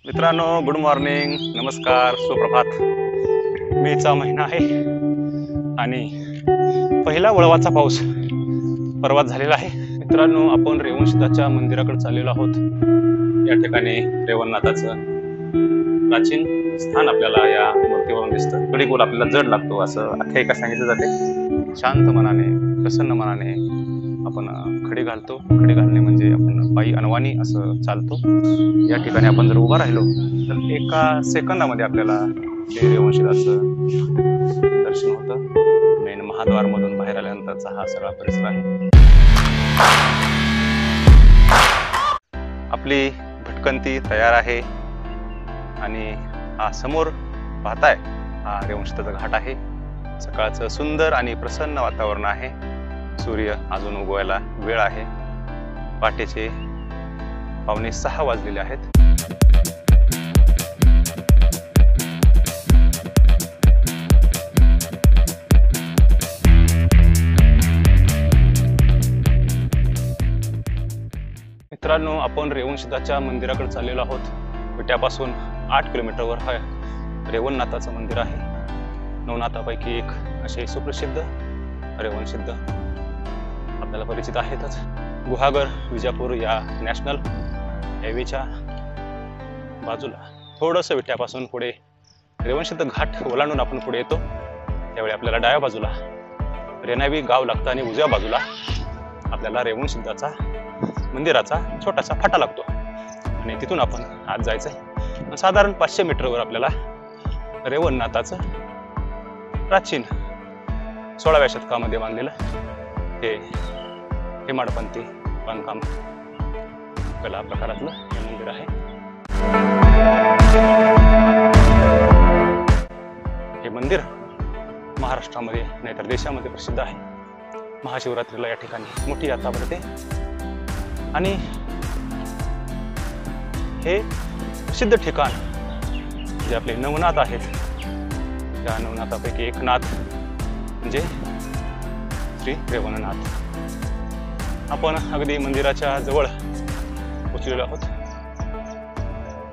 मित्रांनो, good morning, नमस्कार, सुप्रभात. मेचा महिना आहे आणि पहिला वळवाचा पाऊस परवात झालेला आहे. मित्रांनो, आपण रेवणसिद्धाच्या मंदिराकडे चाललेलो आहोत. या ठिकाणी रेवणनाथाचं प्राचीन स्थान आपल्याला या मूर्तीवरून दिसतं. कडी गोल आपल्याला जड लागतो असं आख्यायिका सांगितलं जाते. शांत मनाने, प्रसन्न मनाने आपण खडी घालतो. खडी घालणे म्हणजे आपण पायी अनवाणी असं चालतो. या ठिकाणी आपण जर उभा राहिलो तर एका सेकंदामध्ये आपल्याला रेवणसिद्धाचं दर्शन होतं. मेन महाद्वारमधून बाहेर आल्यानंतरचा हा सगळा परिसर आहे. आपली भटकंती तयार आहे आणि हा समोर पाहताय हा रेवणसिद्धाचा घाट आहे. सकाळचं सुंदर आणि प्रसन्न वातावरण आहे. सूर्य अजून उगवायला वेळ आहे. पहाटेचे 5:45 वाजलेले आहेत. मित्रांनो, आपण रेवणसिद्धाच्या मंदिराकडे चाललेलो आहोत. विट्यापासून 8 किलोमीटरवर हा रेवणनाथाचं मंदिर आहे. नवनाथापैकी एक असे सुप्रसिद्ध रेवणसिद्ध आपल्याला परिचित आहेतच. गुहागर विजापूर या नॅशनल हायवेच्या बाजूला थोडंसं विट्यापासून पुढे रेवणसिद्ध घाट ओलांडून आपण पुढे येतो. त्यावेळी आपल्याला डाव्या बाजूला रेणावी गाव लागतं आणि उजव्या बाजूला आपल्याला रेवणसिद्धाचा मंदिराचा छोटासा फाटा लागतो आणि तिथून आपण आत जायचंय. साधारण 500 मीटरवर आपल्याला रेवणनाथाचं प्राचीन 16व्या शतकामध्ये बांधलेलं हे हेमाडपंथी बांधकाम कला प्रकारातलं हे मंदिर आहे. हे मंदिर महाराष्ट्रामध्ये नाहीतर देशामध्ये प्रसिद्ध आहे. महाशिवरात्रीला या ठिकाणी मोठी यात्रा भरते आणि हे प्रसिद्ध ठिकाण जे आपले नवनाथ आहेत त्या नवनाथापैकी एक नाथ म्हणजे श्री रेवणनाथ. आपण अगदी मंदिराच्या जवळ पोचलेलो आहोत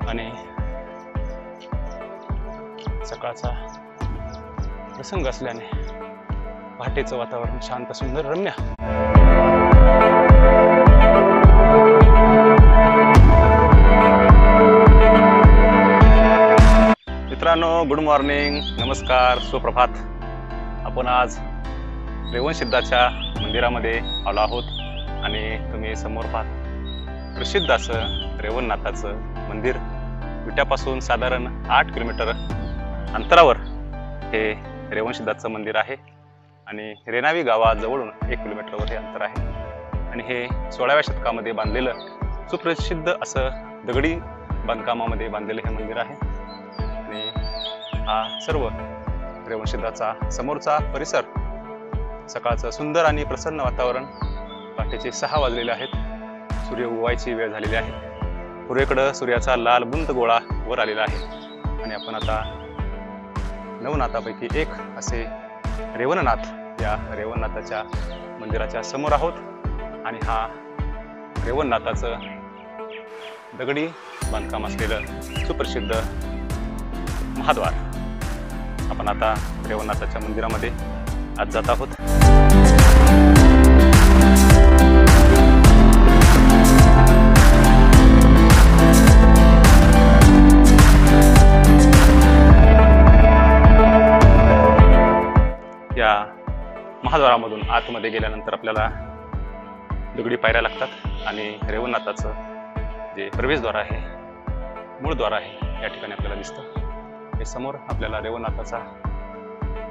आणि सकाळचा प्रसंग असल्याने पहाटेचं वातावरण शांत, सुंदर, रम्य. मित्रांनो, गुड मॉर्निंग, नमस्कार, सुप्रभात. आपण आज रेवणसिद्धाच्या मंदिरामध्ये आलो आहोत आणि तुम्ही समोर पाहत प्रसिद्ध असं रेवणनाथाचं मंदिर. विट्यापासून साधारण 8 किलोमीटर अंतरावर हे रेवणसिद्धाचं मंदिर आहे आणि रेणावी गावाजवळून 1 किलोमीटरवर हे अंतर आहे. आणि हे 16व्या शतकामध्ये बांधलेलं सुप्रसिद्ध असं दगडी बांधकामामध्ये बांधलेलं हे मंदिर आहे. आणि हा सर्व रेवणसिद्धाचा समोरचा परिसर. सकाळचं सुंदर आणि प्रसन्न वातावरण. पहाटेचे 6 वाजलेले आहेत. सूर्य उगवायची वेळ झालेली आहे. पूर्वेकडं सूर्याचा लाल बुंद गोळा वर आलेला आहे आणि आपण आता नवनाथापैकी एक असे रेवणनाथ या रेवणनाथाच्या मंदिराच्या समोर आहोत. आणि हा रेवणनाथाचं दगडी बांधकाम असलेलं सुप्रसिद्ध महाद्वार. आपण आता रेवणनाथाच्या मंदिरामध्ये आज जात आहोत. या महाद्वारामधून आतमध्ये गेल्यानंतर आपल्याला दगडी पायऱ्या लागतात आणि रेवणनाथाचं जे प्रवेशद्वार आहे, मूळ द्वार आहे, या ठिकाणी आपल्याला दिसतं. हे समोर आपल्याला रेवणनाथाचा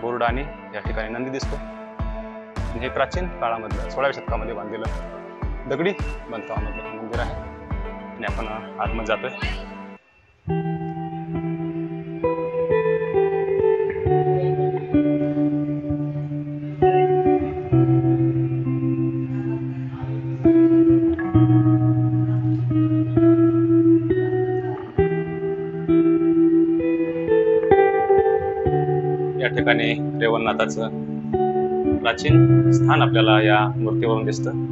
बोर्ड आणि या ठिकाणी नंदी दिसतो. आणि हे प्राचीन काळामधलं 16व्या शतकामध्ये बांधलेलं दगडी बांधकामामधलं मंदिर आहे आणि आपण आतमध्ये जातोय. या ठिकाणी रेवणनाथाचं प्राचीन स्थान आपल्याला या मूर्तीवरून दिसतं.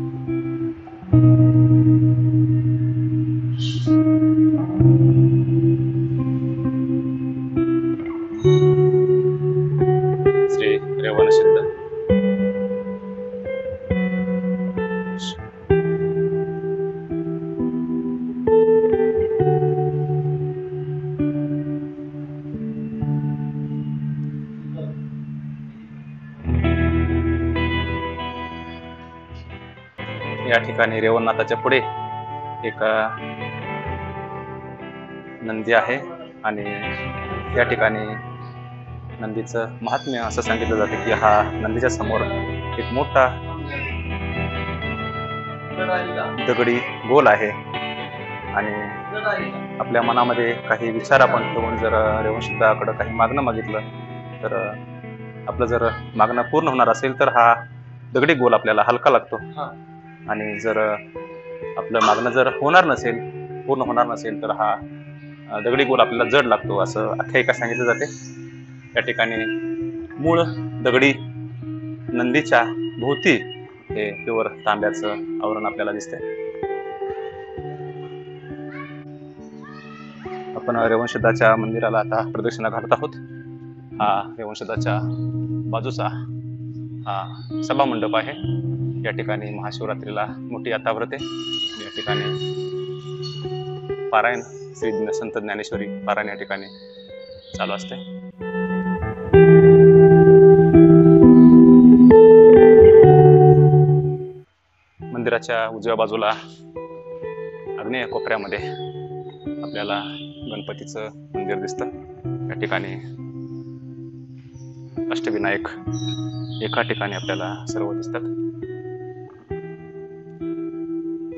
या ठिकाणी रेवणनाथाच्या पुढे एक नंदी आहे आणि या ठिकाणी नंदीचं महात्म्य असं सांगितलं जातं की हा नंदीच्या समोर एक मोठा दगडी गोल आहे आणि आपल्या मनामध्ये काही विचार आपण ठेवून जर रेवणसिद्धाकडे काही मागणं मागितलं तर आपलं जर मागणं पूर्ण होणार असेल तर हा दगडी गोल आपल्याला हलका लागतो आणि जर आपलं मागणं जर पूर्ण होणार नसेल तर हा दगडी गोल आपल्याला जड लागतो असं आख्यायिका सांगितली जाते. या ठिकाणी मूळ दगडी नंदीच्या भोवती हे प्युअर तांब्याचं आवरण आपल्याला दिसतंय. आपण रेवणसिद्धाच्या मंदिराला आता प्रदक्षिणा घालत आहोत. हा रेवणसिद्धाच्या बाजूचा हा सभा मंडप आहे. या ठिकाणी महाशिवरात्रीला मोठी यात्रा भरते. या ठिकाणी पारायण श्री संत ज्ञानेश्वरी पारायण या ठिकाणी चालू असते. मंदिराच्या उजव्या बाजूला आग्नेय कोपऱ्यामध्ये आपल्याला गणपतीचं मंदिर दिसतं. या ठिकाणी अष्टविनायक एका ठिकाणी आपल्याला सर्व दिसतात.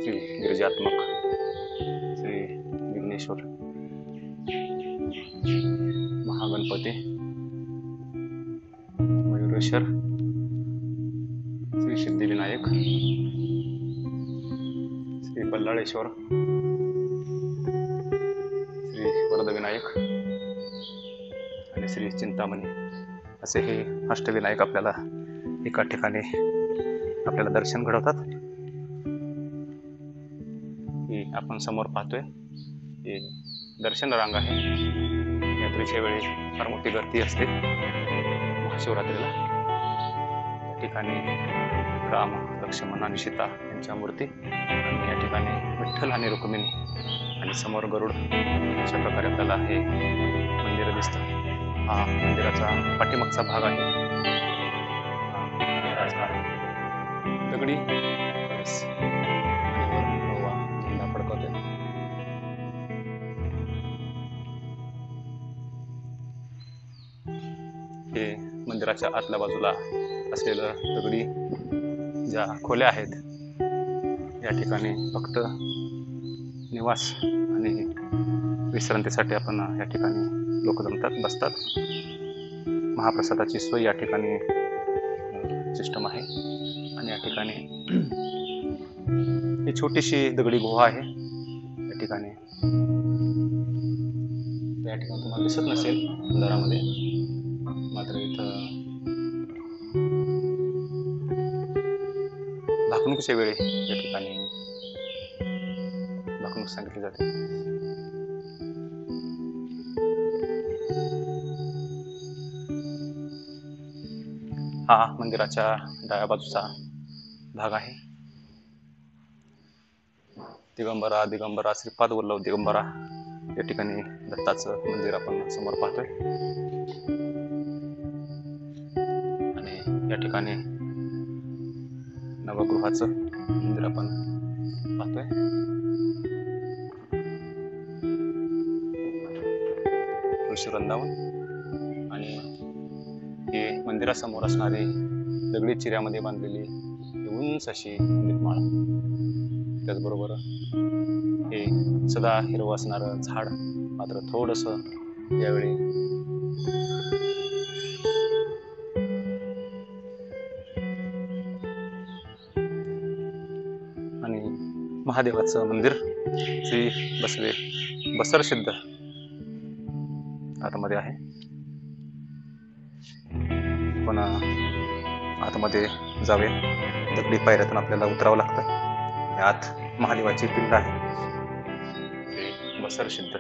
श्री गिरिजात्मक, श्री विघ्नेश्वर, महागणपती, मयुरेश्वर, श्री सिद्धिविनायक, श्री बल्लाळेश्वर, श्री वरदविनायक आणि श्री चिंतामणी असे हे अष्टविनायक आपल्याला एका ठिकाणी आपल्याला दर्शन घडवतात. ही आपण समोर पाहतोय ही दर्शन रांग आहे. यात्रेच्या वेळी फार मोठी गर्दी असते महाशिवरात्रीला. या ठिकाणी राम, लक्ष्मण आणि सीता यांच्या मूर्ती आणि या ठिकाणी विठ्ठल आणि रुक्मिणी आणि समोर गरुड अशा प्रकारे आपल्याला हे मंदिर दिसतं. हा मंदिराचा पाठीमागचा भाग आहे. दगडी झेंडा फडकवते. हे मंदिराच्या आतल्या बाजूला असलेलं दगडी ज्या खोल्या आहेत या ठिकाणी फक्त निवास आणि विश्रांतीसाठी आपण या ठिकाणी लोक जमतात, बसतात. महाप्रसादाची सोय या ठिकाणी सिस्टम आहे आणि या ठिकाणी ही छोटीशी दगडी गुहा आहे. या ठिकाणी तुम्हाला दिसत नसेल अंधारामध्ये, मात्र इथं भाकणुकीच्या वेळी या ठिकाणी भाकणूक सांगितली जाते. हा मंदिराच्या डाव्या बाजूचा भाग आहे. दिगंबरा दिगंबरा श्रीपाद वल्लभ दिगंबरा या ठिकाणी दत्ताचं मंदिर आपण समोर पाहतोय आणि या ठिकाणी नवगृहाचं मंदिर आपण पाहतोय. तुळशी वृंदावन आणि हे मंदिरासमोर असणारी दगडी चिऱ्यामध्ये बांधलेली उंच अशी दीपमाळ, त्याचबरोबर हे सदा हिरवं असणारं झाड मात्र थोडंसं यावेळी आणि महादेवाचं मंदिर श्री बसर सिद्ध आतमध्ये आहे. पण आतमध्ये जावे दगडी पायऱ्यातून आपल्याला उतरावं लागतं. यात महादेवाची पिंड आहे श्री बसर सिद्ध.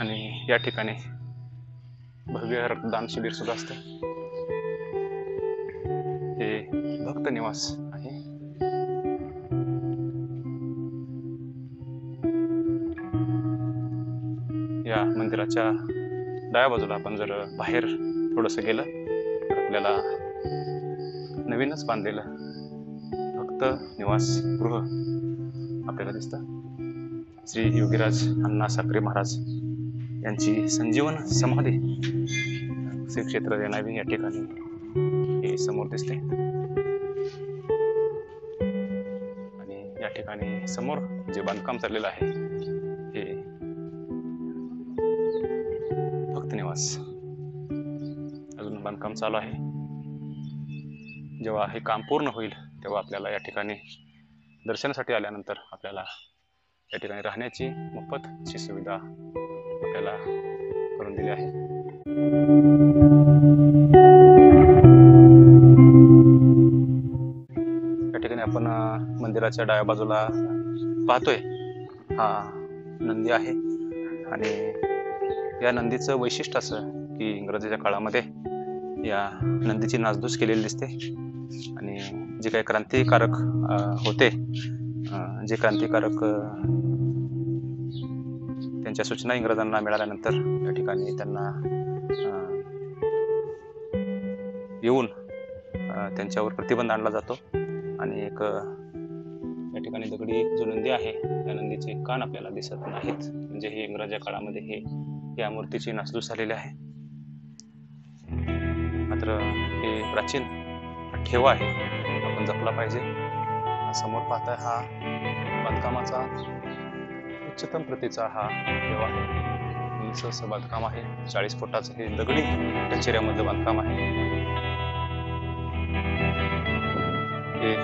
आणि या ठिकाणी भव्य रक्तदान शिबिर सुद्धा असतं. भक्त निवास आहे. या मंदिराच्या डाव्या बाजूला आपण जर बाहेर थोडंसं गेलं तर आपल्याला नवीनच बांधलेलं भक्त निवास गृह आपल्याला दिसतं. श्री योगीराज अण्णा साक्रे महाराज यांची संजीवन समाधी श्री क्षेत्र रेणावी या ठिकाणी हे समोर दिसते. आणि या ठिकाणी समोर जे बांधकाम चाललेलं आहे हे भक्त निवास अजून बांधकाम चालू आहे. जेव्हा हे काम पूर्ण होईल तेव्हा आपल्याला या ठिकाणी दर्शनासाठी आल्यानंतर आपल्याला या ठिकाणी राहण्याची मोफत अशी सुविधा आपल्याला करून दिली आहे. या ठिकाणी आपण मंदिराच्या डाव्या बाजूला पाहतोय हा नंदी आहे. आणि या नंदीचं वैशिष्ट्य असं की इंग्रजाच्या काळामध्ये या नंदीची नासधूस केलेली दिसते. आणि जे काही क्रांतिकारक होते, जे क्रांतिकारक त्यांच्या सूचना इंग्रजांना मिळाल्यानंतर या ठिकाणी त्यांना येऊन त्यांच्यावर प्रतिबंध आणला जातो. आणि एक या ठिकाणी दगडी जो नंदी आहे त्या नंदीचे कान आपल्याला दिसत नाहीत, म्हणजे हे इंग्रजाच्या काळामध्ये हे या मूर्तीची नासधूस झालेली आहे. मात्र हे प्राचीन ठेवा आहे, आपण जपला पाहिजे. समोर पाहताय हा बांधकामाचा उच्चतम प्रतीचा हा ठेवा आहे. उंच असं बांधकाम आहे. 40 फुटाचं हे दगडी कचेऱ्यामधलं बांधकाम आहे. हे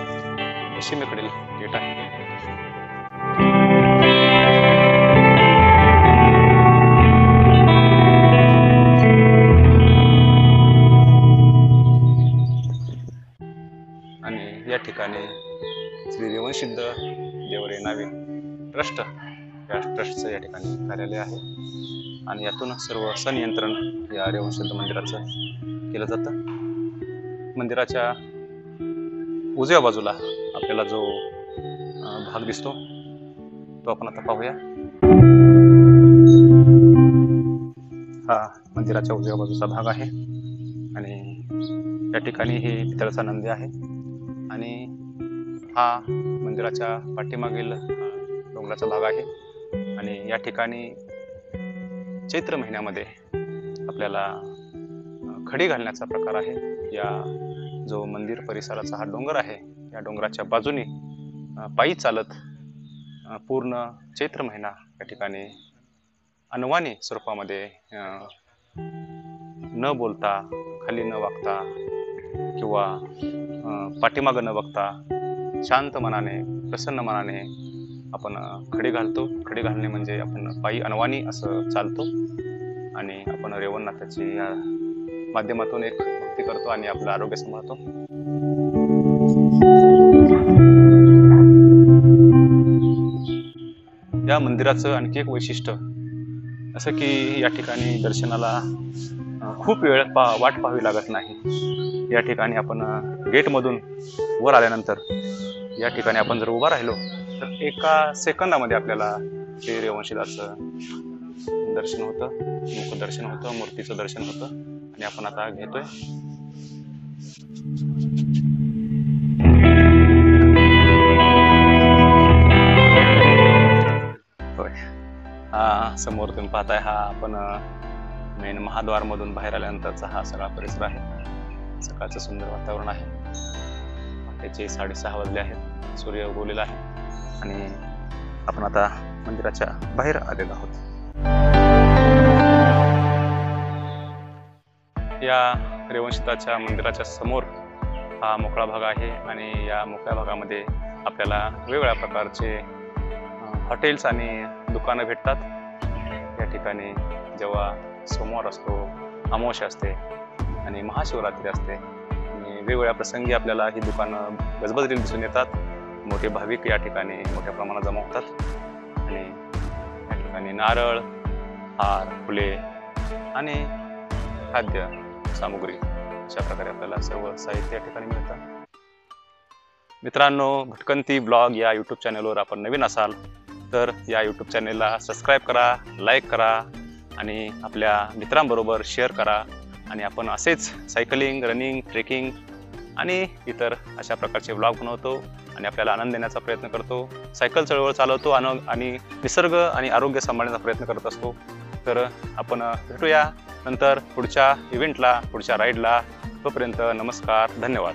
पश्चिमेकडील गेट आहे. आणि या ठिकाणी श्री रेवणसिद्ध देव रेणावी ट्रस्ट या ट्रस्टचं या ठिकाणी कार्यालय आहे. आणि यातून सर्व संनियंत्रण या रेवणसिद्ध मंदिराचं केलं जातं. मंदिराच्या उजव्या बाजूला आपल्याला जो भाग दिसतो तो आपण आता पाहूया. हा मंदिराच्या उजव्या बाजूचा भाग आहे. आणि या ठिकाणी हे पितळाचा नंदी आहे. आणि हा मंदिराच्या पाठीमागील डोंगराचा भाग आहे. आणि या ठिकाणी चैत्र महिन्यामध्ये आपल्याला खडी घालण्याचा प्रकार आहे. या जो मंदिर परिसराचा हा डोंगर आहे, या डोंगराच्या बाजूने पायी चालत पूर्ण चैत्र महिना या ठिकाणी अनवाणी स्वरूपामध्ये न बोलता, खाली न वागता किंवा पाठीमागं न बघता शांत मनाने, प्रसन्न मनाने आपण खडी घालतो. खडी घालणे म्हणजे आपण पायी अनवाणी असं चालतो आणि आपण रेवणनाथाची या माध्यमातून एक भक्ती करतो आणि आपलं आरोग्य सांभाळतो. या मंदिराचं आणखी एक वैशिष्ट्य असं की या ठिकाणी दर्शनाला खूप वेळ वाट पाहावी लागत नाही. या ठिकाणी आपण गेटमधून वर आल्यानंतर या ठिकाणी आपण जर उभा राहिलो तर एका सेकंदामध्ये आपल्याला श्री रेवणसिद्धाचं दर्शन होतं, मुखदर्शन होतं, मूर्तीचं दर्शन होतं. आणि आपण आता घेतोय. होय, हा समोर तुम्ही पाहताय हा आपण मेन महाद्वार मधून बाहेर आल्यानंतरचा हा सगळा परिसर आहे. सकाळचं सुंदर वातावरण आहे. पहाटेचे 6:30 वाजले आहेत. सूर्य उगवलेला आहे आणि आपण आता मंदिराच्या बाहेर आलेलो आहोत. या रेवणसिद्धाच्या मंदिराच्या समोर हा मोकळा भाग आहे. आणि या मोकळ्या भागामध्ये आपल्याला वेगवेगळ्या प्रकारचे हॉटेल्स आणि दुकानं भेटतात. या ठिकाणी जेव्हा सोमवार असतो, अमावस्या असते आणि महाशिवरात्री असते आणि वेगवेगळ्या प्रसंगी आपल्याला ही दुकानं गजबजलेली दिसून येतात. मोठे भाविक या ठिकाणी मोठ्या प्रमाणात जमा होतात आणि या ठिकाणी नारळ, हार, फुले आणि खाद्य सामुग्री अशा प्रकारे आपल्याला सर्व साहित्य या ठिकाणी मिळतं. मित्रांनो, भटकंती ब्लॉग या यूट्यूब चॅनलवर आपण नवीन असाल तर या यूट्यूब चॅनलला सबस्क्राईब करा, लाईक करा आणि आपल्या मित्रांबरोबर शेअर करा. आणि आपण असेच सायकलिंग, रनिंग, ट्रेकिंग आणि इतर अशा प्रकारचे ब्लॉग बनवतो आणि आपल्याला आनंद देण्याचा प्रयत्न करतो. सायकल चळवळ चालवतो आणि निसर्ग आणि आरोग्य सांभाळण्याचा प्रयत्न करत असतो. तर आपण भेटूया नंतर पुढच्या इव्हेंटला, पुढच्या राईडला. तोपर्यंत नमस्कार, धन्यवाद.